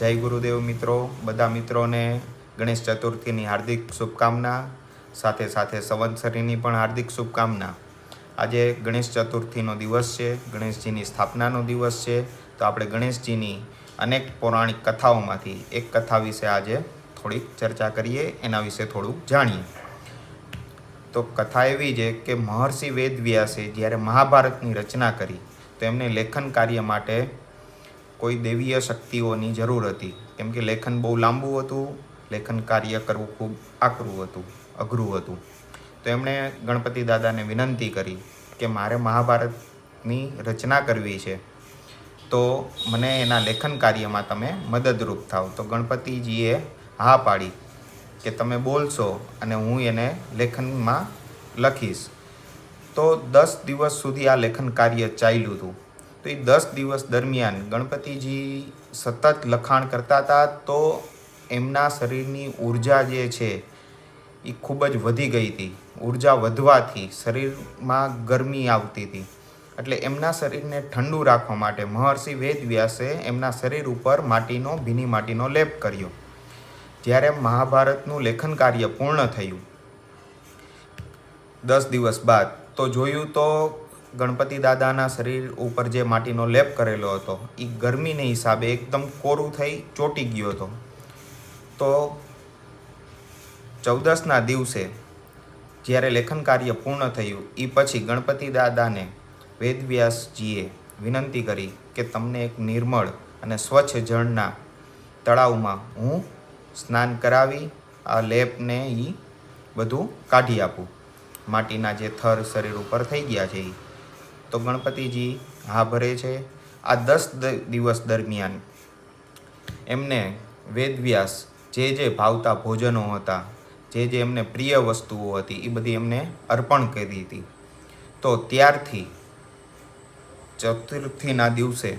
જય ગુરુદેવ મિત્રો, બધા મિત્રોને ગણેશ ચતુર્થીની હાર્દિક શુભકામના, સાથે સાથે સંવત્સરીની પણ હાર્દિક શુભકામના। આજે ગણેશ ચતુર્થીનો દિવસ છે, ગણેશજીની સ્થાપનાનો દિવસ છે। તો આપણે ગણેશજીની અનેક પૌરાણિક કથાઓમાંથી એક કથા વિશે આજે થોડીક ચર્ચા કરીએ, એના વિશે થોડું જાણીએ। તો કથા એવી છે કે મહર્ષિ વેદવ્યાસે જ્યારે મહાભારતની રચના કરી તો એમને લેખન કાર્ય માટે કોઈ દેવીય શક્તિઓની જરૂર હતી, કેમ કે લેખન બહુ લાંબુ હતું, લેખન કાર્ય કરવું ખૂબ અઘરું હતું। તો એમણે ગણપતિ દાદાને વિનંતી કરી કે મારે મહાભારતની રચના કરવી છે, તો મને એના લેખન કાર્યમાં તમે મદદરૂપ થાવ। તો ગણપતિજીએ હા પાડી કે તમે બોલશો અને હું એને લેખનમાં લખીશ। તો 10 દિવસ સુધી આ લેખન કાર્ય ચાલ્યું હતું। તો એ 10 દિવસ દરમિયાન ગણપતિજી સતત લખાણ કરતા હતા, તો એમના શરીરની ઉર્જા જે છે એ ખૂબ જ વધી ગઈ હતી। ઉર્જા વધવાથી શરીરમાં ગરમી આવતી હતી, એટલે એમના શરીરને ઠંડુ રાખવા માટે મહર્ષિ વેદવ્યાસે એમના શરીર ઉપર ભીની માટીનો લેપ કર્યો। જ્યારે મહાભારતનું લેખન કાર્ય પૂર્ણ થયું 10 દિવસ બાદ, તો જોયું તો ગણપતિ દાદાના શરીર ઉપર જે માટીનો લેપ કરેલો હતો એ ગરમીને હિસાબે એકદમ કોરું થઈ ચોંટી ગયો હતો। તો 14ના દિવસે જ્યારે લેખન કાર્ય પૂર્ણ થયું એ પછી ગણપતિ દાદાને વેદવ્યાસજીએ વિનંતી કરી કે તમને એક નિર્મળ અને સ્વચ્છ જળના તળાવમાં હું સ્નાન કરાવી આ લેપને એ બધું કાઢી આપું, માટીના જે થર શરીર ઉપર થઈ ગયા છે એ। તો ગણપતિજી હા ભરે છે। આ 10 દિવસ દરમિયાન એમને વેદવ્યાસ જે ભાવતા ભોજનો હતા, જે એમને પ્રિય વસ્તુઓ હતી એ બધી એમને અર્પણ કરી હતી। તો ત્યારથી ચતુર્થીના દિવસે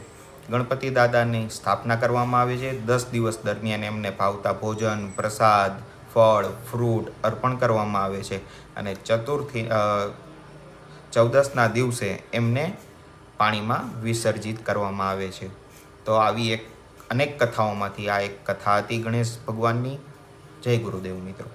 ગણપતિ દાદાની સ્થાપના કરવામાં આવે છે। 10 દિવસ દરમિયાન એમને ભાવતા ભોજન, પ્રસાદ, ફળ, ફ્રૂટ અર્પણ કરવામાં આવે છે, અને 14ના દિવસે એમને પાણીમાં વિસર્જિત કરવામાં આવે છે। તો આવી અનેક કથાઓમાંથી આ એક કથા હતી ગણેશ ભગવાનની। જય ગુરુદેવ મિત્રો।